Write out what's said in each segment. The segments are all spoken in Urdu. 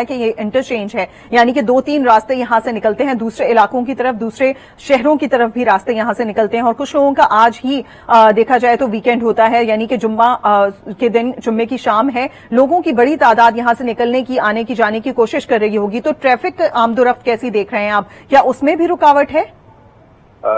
کہ یہ انٹرچینج ہے، یعنی کہ 2-3 راستے یہاں سے نکلتے ہیں دوسرے علاقوں کی طرف، دوسرے شہروں کی طرف بھی راستے یہاں سے نکلتے ہیں، اور کچھ لوگوں کا آج ہی دیکھا جائے تو ویکینڈ ہوتا ہے، یعنی کہ جمعہ کے دن، جمعے کی شام ہے، لوگوں کی بڑی تعداد یہاں سے نکلنے کی، آنے کی، جانے کی کوشش کر رہی ہوگی، تو ٹریفک آمد و رفت کیسی دیکھ رہے ہیں آپ؟ کیا اس میں بھی رکاوٹ ہے؟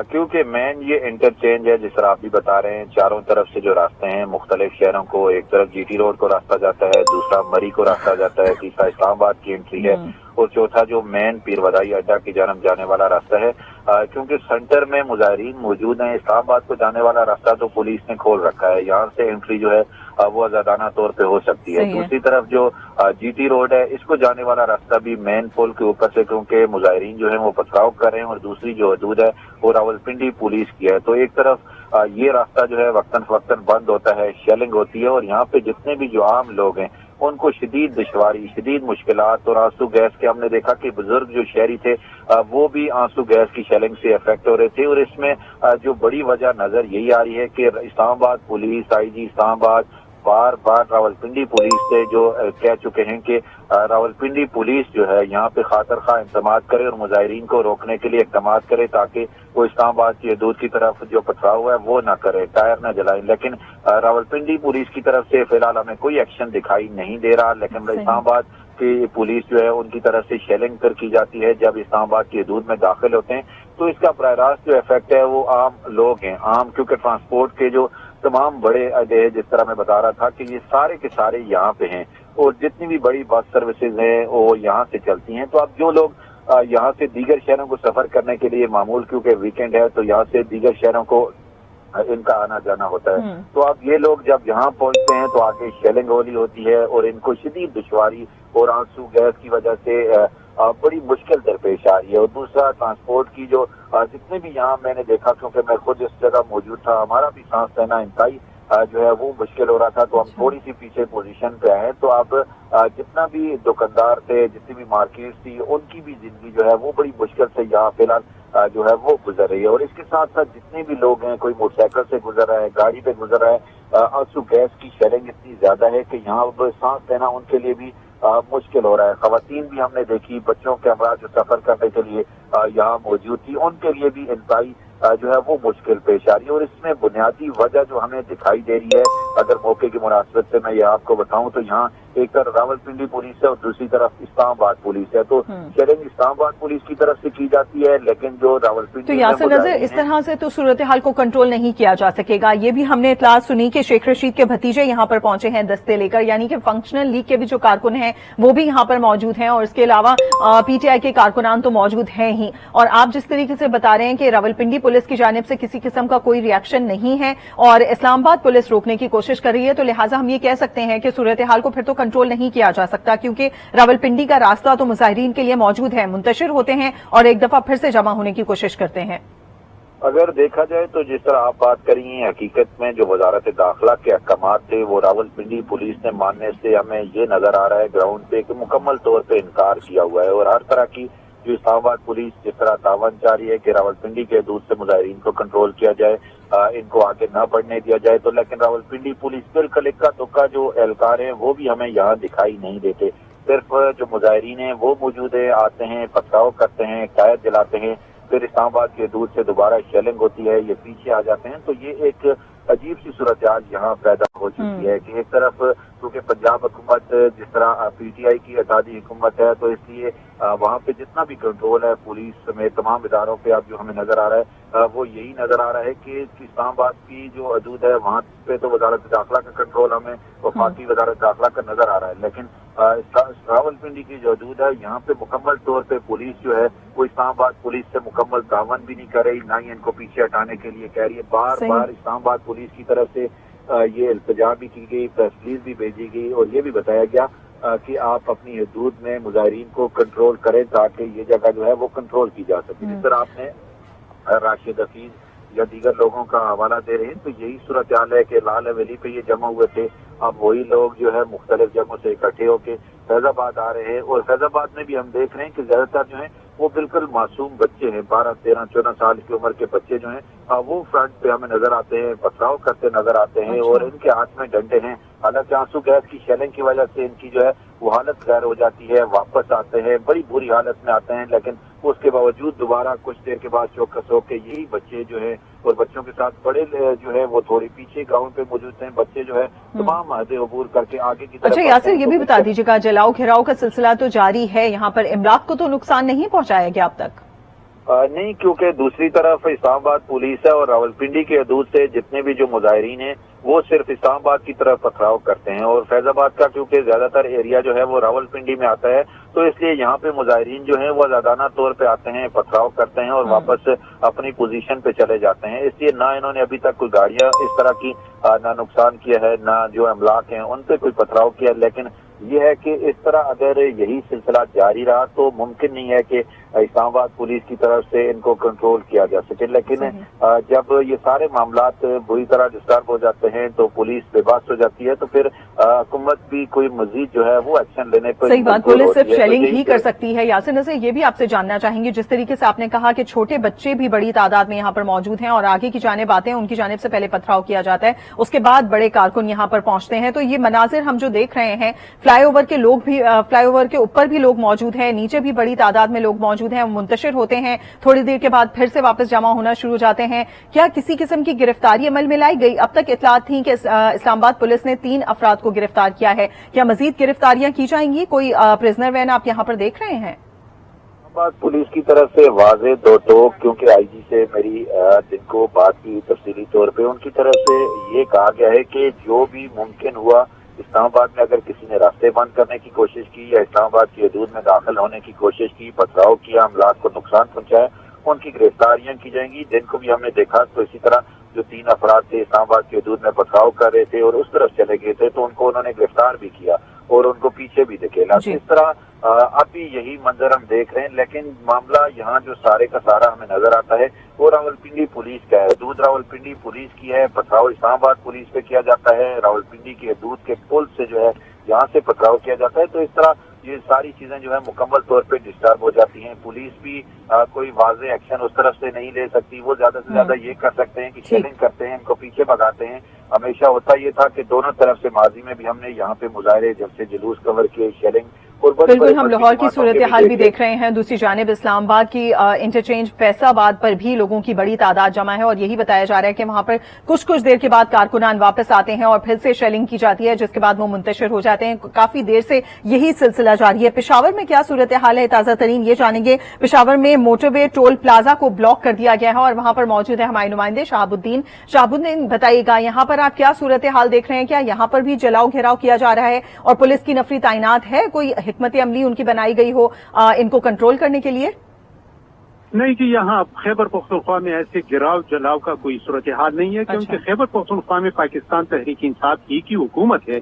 کیونکہ مین یہ انٹرچینج ہے، جس طرح آپ بھی بتا رہے ہیں، چاروں طرف سے جو راستے ہیں مختلف شہروں کو، ایک طرف جی ٹی روڈ کو راستہ جاتا ہے، دوسرا مری کو راستہ جاتا ہے، تیسرا اسلام آباد کی انٹری ہے، اور چوتھا جو مین پیر ودائی اڈا کی جانب جانے والا راستہ ہے۔ کیونکہ سینٹر میں مظاہرین موجود ہیں، اسلام آباد کو جانے والا راستہ تو پولیس نے کھول رکھا ہے، یہاں سے انٹری جو ہے وہ آزادانہ طور پہ ہو سکتی ہے۔ دوسری طرف جو جی ٹی روڈ ہے، اس کو جانے والا راستہ بھی مین پل کے اوپر سے، کیونکہ مظاہرین جو ہیں وہ پتھراؤ کر رہے ہیں، اور دوسری جو حدود ہے وہ راولپنڈی پولیس کی ہے، تو ایک طرف یہ راستہ جو ہے وقتاً فوقتاً بند ہوتا ہے، شیلنگ ہوتی ہے، اور یہاں پہ جتنے بھی جو عام لوگ ہیں ان کو شدید دشواری، شدید مشکلات، اور آنسو گیس کے ہم نے دیکھا کہ بزرگ جو شہری تھے وہ بھی آنسو گیس کی شیلنگ سے افیکٹ ہو رہے تھے، اور اس میں جو بڑی وجہ نظر یہی آ رہی ہے کہ اسلام آباد پولیس، آئی جی اسلام آباد بار بار راولپنڈی پولیس سے جو کہہ چکے ہیں کہ راولپنڈی پولیس جو ہے یہاں پہ خاطر خواہ انتظامات کرے اور مظاہرین کو روکنے کے لیے اقدامات کرے، تاکہ وہ اسلام آباد کی حدود کی طرف جو پتھراؤ ہے وہ نہ کرے، ٹائر نہ جلائیں، لیکن راولپنڈی پولیس کی طرف سے فی الحال ہمیں کوئی ایکشن دکھائی نہیں دے رہا، لیکن اسلام آباد کی پولیس جو ہے ان کی طرف سے شیلنگ پر کی جاتی ہے جب اسلام آباد کی حدود میں داخل ہوتے ہیں، تو اس کا براہ راست جو افیکٹ ہے وہ عام لوگ ہیں، عام، کیونکہ ٹرانسپورٹ کے جو تمام بڑے اڈے، جس طرح میں بتا رہا تھا کہ یہ سارے کے سارے یہاں پہ ہیں، اور جتنی بھی بڑی بس سروسز ہیں وہ یہاں سے چلتی ہیں، تو اب جو لوگ یہاں سے دیگر شہروں کو سفر کرنے کے لیے معمول، کیونکہ ویکینڈ ہے تو یہاں سے دیگر شہروں کو ان کا آنا جانا ہوتا ہے، تو اب یہ لوگ جب یہاں پہنچتے ہیں تو آگے شیلنگ ہولی ہوتی ہے، اور ان کو شدید دشواری اور آنسو گیس کی وجہ سے بڑی مشکل درپیش آ رہی ہے۔ اور دوسرا ٹرانسپورٹ کی جو جتنے بھی یہاں میں نے دیکھا، کیونکہ میں خود اس جگہ موجود تھا، ہمارا بھی سانس لینا انتہائی جو ہے وہ مشکل ہو رہا تھا، تو ہم تھوڑی سی پیچھے پوزیشن پہ آئے، تو اب جتنا بھی دکاندار تھے، جتنی بھی مارکیٹ تھی، ان کی بھی زندگی جو ہے وہ بڑی مشکل سے یہاں فی الحال جو ہے وہ گزر رہی ہے، اور اس کے ساتھ ساتھ جتنے بھی لوگ ہیں، کوئی موٹر سائیکل سے گزر رہا ہے، گاڑی پہ گزر رہا ہے، آنسو گیس کی شیلنگ اتنی زیادہ ہے کہ یہاں اب سانس لینا ان کے لیے بھی مشکل ہو رہا ہے۔ خواتین بھی ہم نے دیکھی، بچوں کے ہمراہ جو سفر کرنے کے لیے یہاں موجود تھی، ان کے لیے بھی انتہائی جو ہے وہ مشکل پیش آ رہی ہے، اور اس میں بنیادی وجہ جو ہمیں دکھائی دے رہی ہے، اگر موقع کی مناسبت سے میں یہ آپ کو بتاؤں تو یہاں ایک طرف راولپنڈی پولیس ہے اور دوسری طرف اسلام آباد پولیس ہے، تو شیلنگ اسلام آباد پولیس کی طرف سے کی جاتی ہے، لیکن جو راولپنڈی تو یاسر نذیر، اس طرح سے تو صورتحال کو کنٹرول نہیں کیا جا سکے گا۔ یہ بھی ہم نے اطلاع سنی کہ شیخ رشید کے بھتیجے یہاں پر پہنچے ہیں دستے لے کر، یعنی کہ فنکشنل لیگ کے بھی جو کارکن ہیں وہ بھی یہاں پر موجود ہیں، اور اس کے علاوہ پی ٹی آئی کے کارکنان تو موجود ہیں ہی، اور آپ جس طریقے سے بتا رہے ہیں کہ راولپنڈی پولیس کی جانب سے کسی قسم کا کوئی ری ایکشن نہیں ہے اور اسلام آباد پولیس روکنے کی کوشش کر رہی ہے، تو لہٰذا ہم یہ کہہ سکتے ہیں کہ صورتحال کو پھر تو کنٹرول نہیں کیا جا سکتا، کیونکہ راولپنڈی کا راستہ تو مظاہرین کے لیے موجود ہے، منتشر ہوتے ہیں اور ایک دفعہ پھر سے جمع ہونے کی کوشش کرتے ہیں۔ اگر دیکھا جائے تو جس طرح آپ بات کری ہیں، حقیقت میں جو وزارت داخلہ کے احکامات تھے وہ راولپنڈی پولیس نے ماننے سے ہمیں یہ نظر آ رہا ہے گراؤنڈ پہ کہ مکمل طور پہ انکار کیا ہوا ہے، اور ہر طرح کی جو اسلام آباد پولیس جس طرح تعاون چاہ رہی ہے کہ راولپنڈی کے حدود سے مظاہرین کو کنٹرول کیا جائے، ان کو آگے نہ بڑھنے دیا جائے، تو لیکن راولپنڈی پولیس بالکل اکا دکا جو اہلکار ہیں وہ بھی ہمیں یہاں دکھائی نہیں دیتے، صرف جو مظاہرین ہیں وہ موجود ہیں، آتے ہیں، پتھراؤ کرتے ہیں، ٹائر جلاتے ہیں، پھر اسلام آباد کے حدود سے دوبارہ شیلنگ ہوتی ہے، یہ پیچھے آ جاتے ہیں، تو یہ ایک عجیب سی صورتحال یہاں پیدا ہو چکی ہے کہ ایک طرف کیونکہ پنجاب حکومت جس طرح پی ٹی آئی کی اتحادی حکومت ہے، تو اس لیے وہاں پہ جتنا بھی کنٹرول ہے پولیس سمیت تمام اداروں پہ اب جو ہمیں نظر آ رہا ہے وہ یہی نظر آ رہا ہے کہ اسلام آباد کی جو حدود ہے وہاں پہ تو وزارت داخلہ کا کنٹرول ہمیں وفاقی وزارت داخلہ کا نظر آ رہا ہے، لیکن راولپنڈی کی جو حدود ہے یہاں پہ مکمل طور پہ پولیس جو ہے وہ اسلام آباد پولیس سے مکمل تعاون بھی نہیں کر رہی، نہ ہی ان کو پیچھے ہٹانے کے لیے کہہ رہی ہے، بار بار اسلام آباد پولیس کی طرف سے یہ التجا بھی کی گئی، پریس ریلیز بھی بھیجی گئی، اور یہ بھی بتایا گیا کہ آپ اپنی حدود میں مظاہرین کو کنٹرول کریں تاکہ یہ جگہ جو ہے وہ کنٹرول کی جا سکے۔ جس طرح آپ نے راشد حفیظ یا دیگر لوگوں کا حوالہ دے رہے ہیں، تو یہی صورتحال ہے کہ لال حویلی پہ یہ جمع ہوئے تھے، اب وہی لوگ جو ہے مختلف جگہوں سے اکٹھے ہو کے فیض آباد آ رہے ہیں، اور فیض آباد میں بھی ہم دیکھ رہے ہیں کہ زیادہ تر جو ہیں وہ بالکل معصوم بچے ہیں، 12 13 14 سال کی عمر کے بچے جو ہیں وہ فرنٹ پہ ہمیں نظر آتے ہیں، پتھراؤ کرتے نظر آتے ہیں، اور ان کے ہاتھ میں ڈنڈے ہیں، حالانکہ آنسو گیس کی شیلنگ کی وجہ سے ان کی جو ہے وہ حالت غیر ہو جاتی ہے، واپس آتے ہیں بڑی بری حالت میں آتے ہیں، لیکن اس کے باوجود دوبارہ کچھ دیر کے بعد چوکس ہو کے یہی بچے جو ہے اور بچوں کے ساتھ بڑے جو ہے وہ تھوڑی پیچھے گراؤنڈ پہ موجود ہیں، بچے جو ہے تمام حدیں عبور کر کے آگے کی طرف. اچھا یاسر، یہ بھی بتا دیجیے گا، جلاؤ گھیراؤ کا سلسلہ تو جاری ہے، یہاں پر املاک کو تو نقصان نہیں پہنچایا گیا اب تک؟ نہیں، کیونکہ دوسری طرف اسلام آباد پولیس ہے اور راولپنڈی کے حدود سے جتنے بھی جو مظاہرین ہیں وہ صرف اسلام آباد کی طرف پتھراؤ کرتے ہیں، اور فیض آباد کا کیونکہ زیادہ تر ایریا جو ہے وہ راولپنڈی میں آتا ہے، تو اس لیے یہاں پہ مظاہرین جو ہیں وہ آزادانہ طور پہ آتے ہیں، پتھراؤ کرتے ہیں اور واپس اپنی پوزیشن پہ چلے جاتے ہیں. اس لیے نہ انہوں نے ابھی تک کوئی گاڑیاں اس طرح کی نہ نقصان کیا ہے، نہ جو املاک ہیں ان پہ کوئی پتھراؤ کیا. لیکن یہ ہے کہ اس طرح اگر یہی سلسلہ جاری رہا تو ممکن نہیں ہے کہ اسلام آباد پولیس کی طرف سے ان کو کنٹرول کیا جا سکے. لیکن جب یہ سارے معاملات بری طرح ڈسٹرب ہو جاتے ہیں تو پولیس بے بس ہو جاتی ہے، تو پھر حکومت بھی کوئی مزید جو ہے وہ ایکشن لینے پر صحیح بات، پولیس صرف شیلنگ ہی کر سکتی ہے. یاسر نذیر، یہ بھی آپ سے جاننا چاہیں گے، جس طریقے سے آپ نے کہا کہ چھوٹے بچے بھی بڑی تعداد میں یہاں پر موجود ہیں اور آگے کی جانب آتے ہیں، ان کی جانب سے پہلے پتھراؤ کیا جاتا ہے، اس کے بعد بڑے کارکن یہاں پر پہنچتے ہیں، تو یہ مناظر ہم جو دیکھ رہے ہیں، فلائی اوور کے لوگ بھی، فلائی اوور کے اوپر بھی لوگ موجود ہیں، نیچے بھی بڑی تعداد میں لوگ موجود ہیں، منتشر ہوتے ہیں، تھوڑی دیر کے بعد پھر سے واپس جمع ہونا شروع ہو جاتے ہیں. کیا کسی قسم کی گرفتاری عمل میں لائی گئی؟ اب تک اطلاعات تھیں کہ اسلام آباد پولیس نے 3 افراد کو گرفتار کیا ہے، کیا مزید گرفتاریاں کی جائیں گی؟ کوئی پرزنر وین آپ یہاں پر دیکھ رہے ہیں؟ پولیس کی طرف سے واضح دو ٹوک، کیونکہ آئی جی سے میری جن کو بات کی تفصیلی طور پہ، ان کی طرف سے یہ کہا گیا ہے کہ جو بھی ممکن ہوا اسلام آباد میں اگر کسی نے راستے بند کرنے کی کوشش کی یا اسلام آباد کی حدود میں داخل ہونے کی کوشش کی، پتھراؤ کیا، املاک کو نقصان پہنچایا، ان کی گرفتاریاں کی جائیں گی. جن کو بھی ہم نے دیکھا تو اسی طرح جو 3 افراد تھے اسلام آباد کی حدود میں پتھراؤ کر رہے تھے اور اس طرف چلے گئے تھے، تو ان کو انہوں نے گرفتار بھی کیا اور ان کو پیچھے بھی دھکیلا. تو اس طرح اب بھی یہی منظر ہم دیکھ رہے ہیں. لیکن معاملہ یہاں جو سارے کا سارا ہمیں نظر آتا ہے وہ راولپنڈی پولیس کا ہے، حدود راولپنڈی پولیس کی ہے، پتھراؤ اسلام آباد پولیس پہ کیا جاتا ہے، راولپنڈی کی حدود کے پل سے جو ہے یہاں سے پتھراؤ کیا جاتا ہے. تو اس طرح یہ ساری چیزیں جو ہے مکمل طور پہ ڈسٹرب ہو جاتی ہیں. پولیس بھی کوئی واضح ایکشن اس طرف سے نہیں لے سکتی، وہ زیادہ سے زیادہ یہ کر سکتے ہیں کہ شیلنگ کرتے ہیں، ان کو پیچھے بھگاتے ہیں. ہمیشہ ہوتا یہ تھا کہ دونوں طرف سے ماضی میں بھی ہم نے یہاں پہ مظاہرے جب سے جلوس کور کیے، شیلنگ. بالکل، ہم لاہور کی صورتحال بھی دیکھ رہے ہیں. دوسری جانب اسلام آباد کی انٹرچینج فیصل آباد پر بھی لوگوں کی بڑی تعداد جمع ہے اور یہی بتایا جا رہا ہے کہ وہاں پر کچھ دیر کے بعد کارکنان واپس آتے ہیں اور پھر سے شیلنگ کی جاتی ہے، جس کے بعد وہ منتشر ہو جاتے ہیں. کافی دیر سے یہی سلسلہ جاری ہے. پشاور میں کیا صورتحال ہے تازہ ترین یہ جانیں گے. پشاور میں موٹر وے ٹول پلازا کو بلاک کر دیا گیا ہے اور وہاں پر موجود ہے ہمارے نمائندے شہاب الدین. بتائیے گا یہاں پر آپ کیا صورتحال دیکھ رہے ہیں؟ کیا یہاں پر بھی جلاؤ گھیراؤ کیا جا رہا ہے اور پولیس کی نفری تعینات ہے؟ کوئی حکمت عملی ان کی بنائی گئی ہو ان کو کنٹرول کرنے کے لیے؟ نہیں جی، یہاں خیبر پختونخوا میں ایسے گراؤ جلاؤ کا کوئی صورتحال نہیں ہے، کیونکہ خیبر پختونخوا میں پاکستان تحریک انصاف کی حکومت ہے،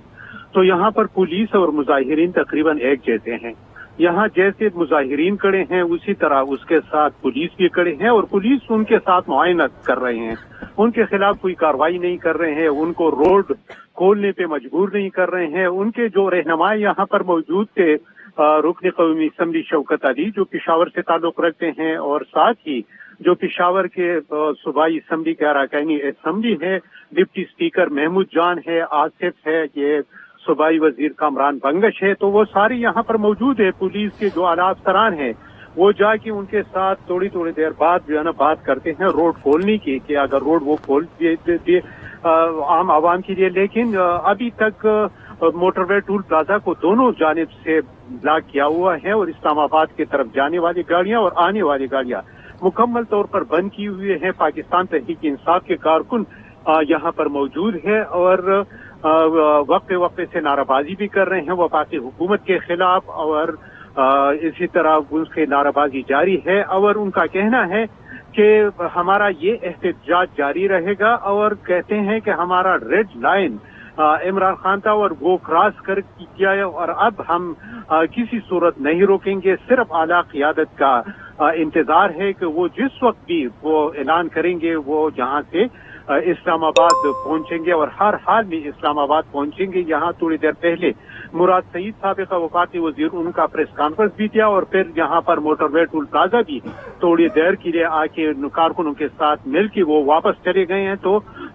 تو یہاں پر پولیس اور مظاہرین تقریباً ایک جیسے ہیں. یہاں جیسے مظاہرین کڑے ہیں اسی طرح اس کے ساتھ پولیس بھی کڑے ہیں اور پولیس ان کے ساتھ معائنہ کر رہے ہیں. ان کے خلاف کوئی کارروائی نہیں کر رہے ہیں، ان کو روڈ کھولنے پہ مجبور نہیں کر رہے ہیں. ان کے جو رہنما یہاں پر موجود تھے، رکن قومی اسمبلی شوکت علی جو پشاور سے تعلق رکھتے ہیں، اور ساتھ ہی جو پشاور کے صوبائی اسمبلی کے اراکینی اسمبلی ہے، ڈپٹی اسپیکر محمود جان ہے، آصف ہے، یہ صوبائی وزیر کامران بنگش ہے، تو وہ سارے یہاں پر موجود ہے. پولیس کے جو اعلیٰ افسران ہیں وہ جا کے ان کے ساتھ تھوڑی دیر بعد جو ہے نا بات کرتے ہیں روڈ کھولنے کی، کہ اگر روڈ وہ کھول دے عام عوام کے لیے. لیکن ابھی تک موٹر وے ٹول پلازا کو دونوں جانب سے بلاک کیا ہوا ہے اور اسلام آباد کی طرف جانے والی گاڑیاں اور آنے والی گاڑیاں مکمل طور پر بند کی ہوئی ہیں. پاکستان تحریک انصاف کے کارکن یہاں پر موجود ہے اور وقفے سے نعرہ بازی بھی کر رہے ہیں وفاقی حکومت کے خلاف، اور اسی طرح ان کی نعرہ بازی جاری ہے. اور ان کا کہنا ہے کہ ہمارا یہ احتجاج جاری رہے گا، اور کہتے ہیں کہ ہمارا ریڈ لائن عمران خان تھا اور وہ کراس کر کیا ہے، اور اب ہم کسی صورت نہیں روکیں گے. صرف اعلیٰ قیادت کا انتظار ہے کہ وہ جس وقت بھی وہ اعلان کریں گے وہ جہاں سے اسلام آباد پہنچیں گے اور ہر حال میں اسلام آباد پہنچیں گے. یہاں تھوڑی دیر پہلے مراد سعید سابقہ وفاقی وزیر ان کا پریس کانفرنس بھی دیا اور پھر یہاں پر موٹر وے ٹول پلازا بھی تھوڑی دیر کے لیے آ کے کارکنوں کے ساتھ مل کے وہ واپس چلے گئے ہیں. تو